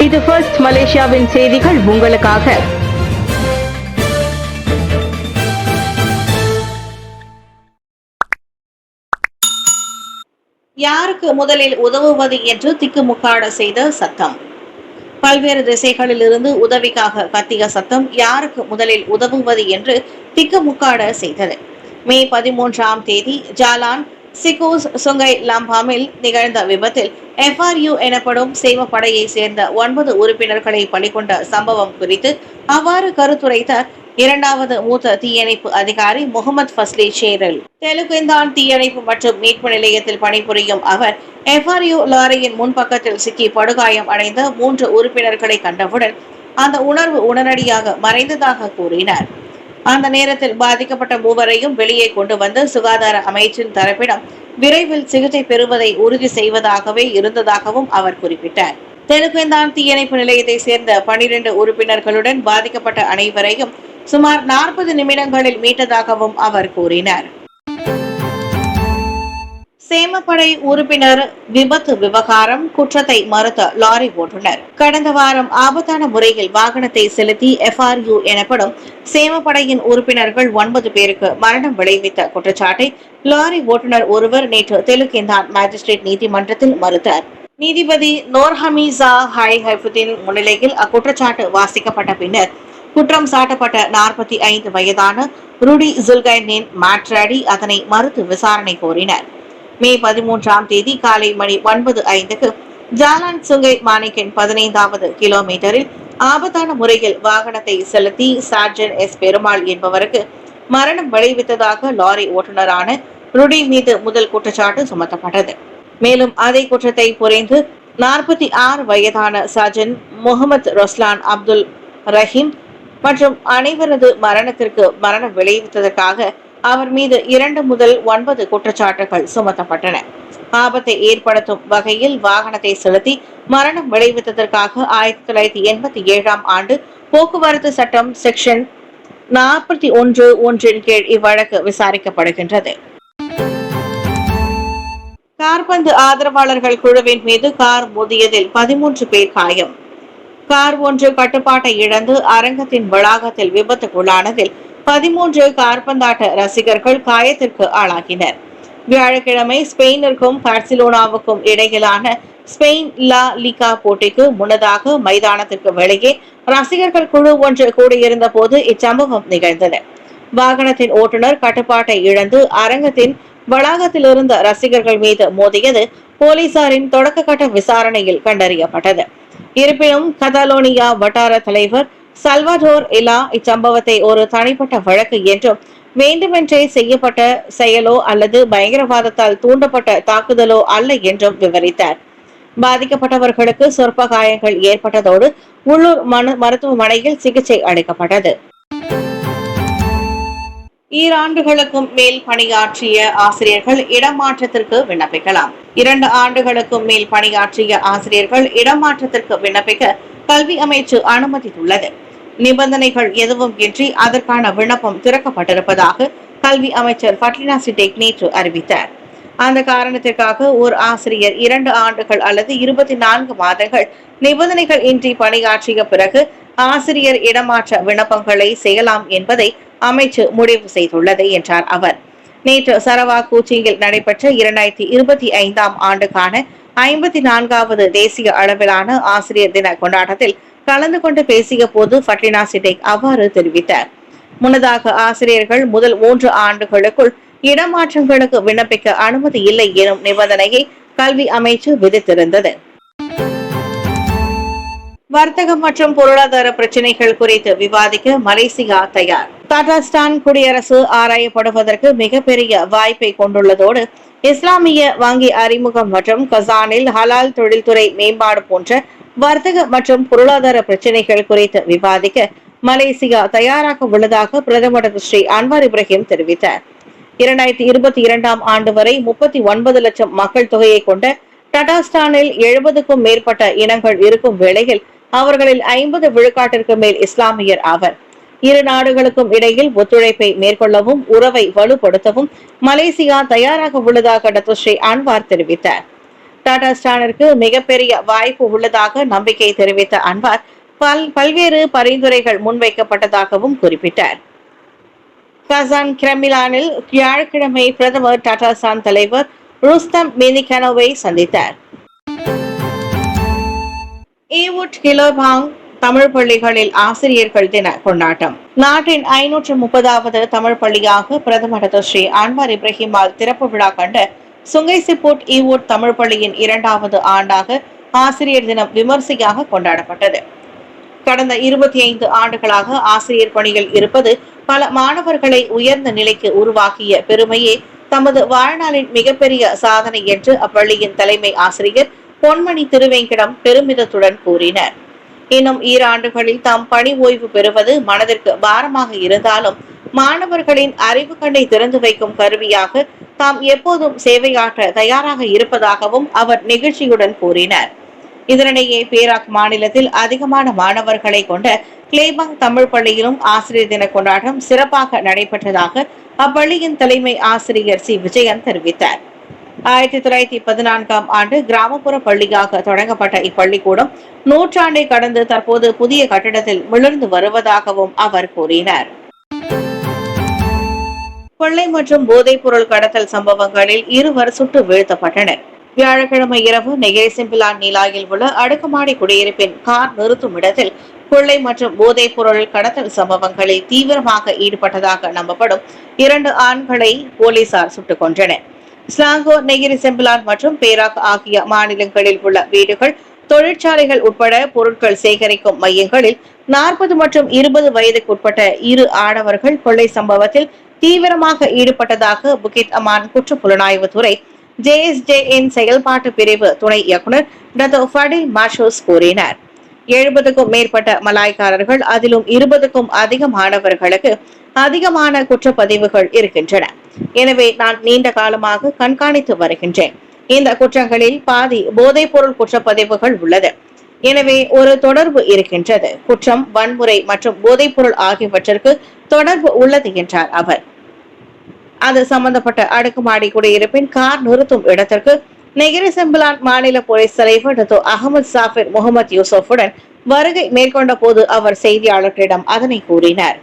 இது ஃபர்ஸ்ட் மலேசியாவின் செய்திகள் உங்களுக்காக. யாருக்கு முதலில் உதவுவது என்று திக்குமுக்காட செய்த சத்தம். பல்வேறு திசைகளில் இருந்து உதவிக்காக கத்திய சத்தம் யாருக்கு முதலில் உதவுவது என்று திக்குமுக்காட செய்தது. மே 13ஆம் தேதி ஜாலான் சிகோஸ் சுங்கை லம்பாமில் நிகழ்ந்த விபத்தில் FRU எனப்படும் சேமப்படையை சேர்ந்த 9 உறுப்பினர்களை பலிகொண்ட சம்பவம் குறித்து அவ்வாறு கருத்துரைத்த இரண்டாவது மூத்த தீயணைப்பு அதிகாரி முகமது ஃபஸ்லி ஷேரல். தெலுங்குந்தான் தீயணைப்பு மற்றும் மீட்பு நிலையத்தில் பணிபுரியும் அவர் FRU லாரியின் முன்பக்கத்தில் சிக்கி படுகாயம் அடைந்த 3 உறுப்பினர்களை கண்டவுடன் அந்த உணர்வு உடனடியாக மறைந்ததாக கூறினார். அந்த நேரத்தில் பாதிக்கப்பட்ட மூவரையும் வெளியே கொண்டு வந்து சுகாதார அமைச்சின் தரப்பிடம் விரைவில் சிகிச்சை பெறுவதை உறுதி செய்வதாகவே இருந்ததாகவும் அவர் குறிப்பிட்டார். தெலுங்குந்தான் தீயணைப்பு நிலையத்தை சேர்ந்த 12 உறுப்பினர்களுடன் பாதிக்கப்பட்ட அனைவரையும் சுமார் 40 நிமிடங்களில் மீட்டதாகவும் அவர் கூறினார். சேமப்படை உறுப்பினர் விபத்து விவகாரம் குற்றத்தை மறுத்த லாரி ஓட்டுநர். கடந்த வாரம் ஆபத்தான முறையில் வாகனத்தை செலுத்தி FRU எனப்படும் சேமப்படையின் உறுப்பினர்கள் 9 பேருக்கு மரணம் விளைவித்த குற்றச்சாட்டை லாரி ஓட்டுநர் ஒருவர் நேற்று தெலுங்குந்தான் மேஜிஸ்ட்ரேட் நீதிமன்றத்தில் மறுத்தார். நீதிபதி நோர்ஹமீசா ஹைஃபுதீன் முன்னிலையில் அக்குற்றச்சாட்டு வாசிக்கப்பட்ட பின்னர் குற்றம் சாட்டப்பட்ட 45 வயதான ருடி ஜுல்கைனின் மாற்றாடி அதனை மறுத்து விசாரணை கோரினார். மே 13ஆம் தேதி காலை மணி 9:05க்கு ஜாலான் சுங்கை மாணிக்கின் 15வது கிலோமீட்டரில் ஆபத்தான முறையில் வாகனத்தை செலுத்தி சார்ஜன் S பெருமாள் என்பவருக்கு மரணம் விளைவித்ததாக லாரி ஓட்டுநரான ருடி மீது முதல் குற்றச்சாட்டு சுமத்தப்பட்டது. மேலும் அதே குற்றத்தை புரிந்து 46 வயதான சார்ஜன் முகமது ரொஸ்லான் அப்துல் ரஹீம் மற்றும் அனைவரது மரணத்திற்கு மரணம் விளைவித்ததற்காக அவர் மீது 2 முதல் 9 குற்றச்சாட்டுகள் சுமத்தப்பட்டன. ஆபத்தை ஏற்படுத்தும் வகையில் வாகனத்தை செலுத்தி மரணம் விளைவித்ததற்காக 1987ஆம் ஆண்டு போக்குவரத்து சட்டம் செக்ஷன் 41(1) கீழ் இவ்வழக்கு விசாரிக்கப்படுகின்றது. கார்பந்து ஆதரவாளர்கள் குழுவின் மீது கார் மோதியதில் 13 பேர் காயம். கார் ஒன்று கட்டுப்பாட்டை இழந்து அரங்கத்தின் வளாகத்தில் விபத்துக்குள்ளானதில் 13 கார்பந்தாட்ட ரசிகர்கள் காயத்திற்கு ஆளாகினர். வியாழக்கிழமை ஸ்பெயினிற்கும் பார்சிலோனாவுக்கும் இடையிலான ஸ்பெயின் லா லிகா போட்டிக்கு முன்னதாக மைதானத்திற்கு வெளியே ரசிகர்கள் குழு ஒன்று கூடியிருந்த போது இச்சம்பவம் நிகழ்ந்தது. வாகனத்தின் ஓட்டுநர் கட்டுப்பாட்டை இழந்து அரங்கத்தின் வளாகத்தில் இருந்த ரசிகர்கள் மீது மோதியது போலீசாரின் தொடக்க கட்ட விசாரணையில் கண்டறியப்பட்டது. இருப்பினும் கதாலோனியா வட்டார தலைவர் சல்வாடோர் இலா இச்சம்பவத்தை ஒரு தனிப்பட்ட வழக்கு என்றும் வேண்டுமென்றே செய்யப்பட்ட செயலோ அல்லது பயங்கரவாதத்தால் தூண்டப்பட்ட தாக்குதலோ அல்ல என்றும் விவரித்தார். பாதிக்கப்பட்டவர்களுக்கு சொற்ப காயங்கள் ஏற்பட்டதோடு உள்ளூர் மருத்துவமனையில் சிகிச்சை அளிக்கப்பட்டது. ஈராண்டுகளுக்கும் மேல் பணியாற்றிய ஆசிரியர்கள் இடமாற்றத்திற்கு விண்ணப்பிக்கலாம். 2 ஆண்டுகளுக்கும் மேல் பணியாற்றிய ஆசிரியர்கள் இடமாற்றத்திற்கு விண்ணப்பிக்க கல்வி அமைச்சு அனுமதித்துள்ளது. நிபந்தனைகள் எதுவும் இன்றி அதற்கான விண்ணப்பம் திறக்கப்பட்டிருப்பதாக கல்வி அமைச்சர் ஃபட்லினா சிடேக் நேற்று அறிவித்தார். அந்த காரணத்திற்காக ஒரு ஆசிரியர் 2 ஆண்டுகள் அல்லது 24 மாதங்கள் நிபந்தனைகள் இன்றி பணியாற்றிய பிறகு ஆசிரியர் இடமாற்ற விண்ணப்பங்களை செய்யலாம் என்பதை அமைச்சு முடிவு செய்துள்ளது என்றார் அவர். நேற்று சரவா கூச்சிங்கில் நடைபெற்ற 2025ஆம் ஆண்டுக்கான 54வது தேசிய அளவிலான ஆசிரியர் தின கொண்டாட்டத்தில் கலந்து கொண்டு பேசிய போது ஃபட்லினா சிடேக் அவ்வாறு தெரிவித்தார். முன்னதாக ஆசிரியர்கள் முதல் 3 ஆண்டுகளுக்குள் இடமாற்றங்களுக்கு விண்ணப்பிக்க அனுமதி இல்லை எனும் நிபந்தனையை கல்வி அமைச்சு விதித்திருந்தது. வர்த்தகம் மற்றும் பொருளாதார பிரச்சனைகள் குறித்து விவாதிக்க மலேசியா தயார். தஜிகிஸ்தான் குடியரசு ஆராயப்படுவதற்கு மிகப்பெரிய வாய்ப்பை கொண்டுள்ளதோடு இஸ்லாமிய வங்கி அறிமுகம் மற்றும் கசானில் ஹலால் தொழில்துறை மேம்பாடு போன்ற வர்த்தக மற்றும் பொருளாதார பிரச்சனைகள் குறித்து விவாதிக்க மலேசியா தயாராக உள்ளதாக பிரதமர் ஸ்ரீ அன்வார் இப்ராஹிம் தெரிவித்தார். 2022ஆம் ஆண்டு வரை 39 லட்சம் மக்கள் தொகையை கொண்ட தஜிகிஸ்தானில் 70க்கும் மேற்பட்ட இனங்கள் இருக்கும் வேளையில் அவர்களில் 50 விழுக்காட்டிற்கு மேல் இஸ்லாமியர் ஆவர். இரு நாடுகளுக்கும் இடையில் ஒத்துழைப்பை மேற்கொள்ளவும் உறவை வலுப்படுத்தவும் மலேசியா தயாராக உள்ளதாக டாக்டர் ஸ்ரீ அன்வார் தெரிவித்தார். டாடா ஸ்டானிற்கு மிகப்பெரிய வாய்ப்பு உள்ளதாக நம்பிக்கை தெரிவித்த அன்வார் பல்வேறு பரிந்துரைகள் முன்வைக்கப்பட்டதாகவும் குறிப்பிட்டார். கசான் கிரெமிலானில் வியாழக்கிழமை பிரதமர் டாடா ஸ்டான் தலைவர் ருஸ்தம் மினிகனோவை சந்தித்தார். ஈவுட் கிலோபாங் தமிழ் பள்ளிகளில் ஆசிரியர்கள் தின கொண்டாட்டம். நாட்டின் 530வது தமிழ் பள்ளியாக பிரதமர் ஸ்ரீ அன்வார் இப்ராஹிமால் திறப்பு விழா கண்ட சுங்கைசிப்பூட் ஈவுட் தமிழ் பள்ளியின் 2வது ஆண்டாக ஆசிரியர் தினம் விமர்சையாக கொண்டாடப்பட்டது. கடந்த 25 ஆண்டுகளாக ஆசிரியர் பணியில் இருப்பது பல மாணவர்களை உயர்ந்த நிலைக்கு உருவாக்கிய பெருமையே தமது வாழ்நாளின் மிகப்பெரிய சாதனை என்று அப்பள்ளியின் தலைமை ஆசிரியர் பொன்மணி திருவேங்கிடம் பெருமிதத்துடன் கூறினார். இன்னும் 2 ஆண்டுகளில் தாம் பணி ஓய்வு பெறுவது மனதிற்கு பாரமாக இருந்தாலும் மாணவர்களின் அறிவு கண்ணை திறந்து வைக்கும் கருவியாக தாம் எப்போதும் சேவையாற்ற தயாராக இருப்பதாகவும் அவர் நெகிழ்ச்சியுடன் கூறினார். இதனிடையே பேராக் மாநிலத்தில் அதிகமான மாணவர்களை கொண்ட கிளேபாங் தமிழ் பள்ளியிலும் ஆசிரியர் தின கொண்டாட்டம் சிறப்பாக நடைபெற்றதாக அப்பள்ளியின் தலைமை ஆசிரியர் சி விஜயன் தெரிவித்தார். 1914ஆம் ஆண்டு கிராமப்புற பள்ளியாக தொடங்கப்பட்ட இப்பள்ளிக்கூடம் 100 ஆண்டை கடந்து தற்போது புதிய கட்டிடத்தில் மிளர்ந்து வருவதாகவும் அவர் கூறினார். கொள்ளை மற்றும் போதைப் பொருள் கடத்தல் சம்பவங்களில் 2 சுட்டு வீழ்த்தப்பட்டனர். வியாழக்கிழமை இரவு நெகிரி சிம்பிளான் நீலாயில் உள்ள அடுக்குமாடி குடியிருப்பின் கார் நிறுத்தும் இடத்தில் கொள்ளை மற்றும் போதைப் பொருள் கடத்தல் சம்பவங்களில் தீவிரமாக ஈடுபட்டதாக நம்பப்படும் 2 ஆண்களை போலீசார் சுட்டுக் கொன்றனர். ஸ்லாங்கோ, நெகிரி சிம்பிளான் மற்றும் பேராக் ஆகிய மாநிலங்களில் உள்ள வீடுகள், தொழிற்சாலைகள் உட்பட பொருட்கள் சேகரிக்கும் மையங்களில் 40 மற்றும் 20 வயதுக்குட்பட்ட 2 ஆடவர்கள் கொள்ளை சம்பவத்தில் தீவிரமாக ஈடுபட்டதாக புகித் அமான் குற்றப்புலனாய்வு துறை JSJN செயல்பாட்டு பிரிவு துணை இயக்குனர் டத்தோ ஃபடில் மாஷூஸ் கூறினார். 70க்கும் மேற்பட்ட மலாய்க்காரர்கள், அதிலும் 20க்கும் அதிகமானவர்களுக்கு அதிகமான குற்றப்பதிவுகள் இருக்கின்றன. எனவே நான் நீண்ட காலமாக கண்காணித்து வருகின்றேன். இந்த குற்றங்களில் பாதி போதைப் பொருள் குற்றப்பதிவுகள் உள்ளது. எனவே ஒரு தொடர்பு இருக்கின்றது. குற்றம், வன்முறை மற்றும் போதைப் பொருள் ஆகியவற்றிற்கு தொடர்பு உள்ளது என்றார் அவர். அது சம்பந்தப்பட்ட அடுக்குமாடி குடியிருப்பின் கார் நிறுத்தும் இடத்திற்கு நெகிரி சிம்பிளான் மாநில போலீஸ் தலைவர் டத்தோ அகமது சாஃபிர் முகமது யூசுஃபுடன் வருகை மேற்கொண்ட போது அவர் செய்தியாளர்களிடம் அதனை கூறினார்.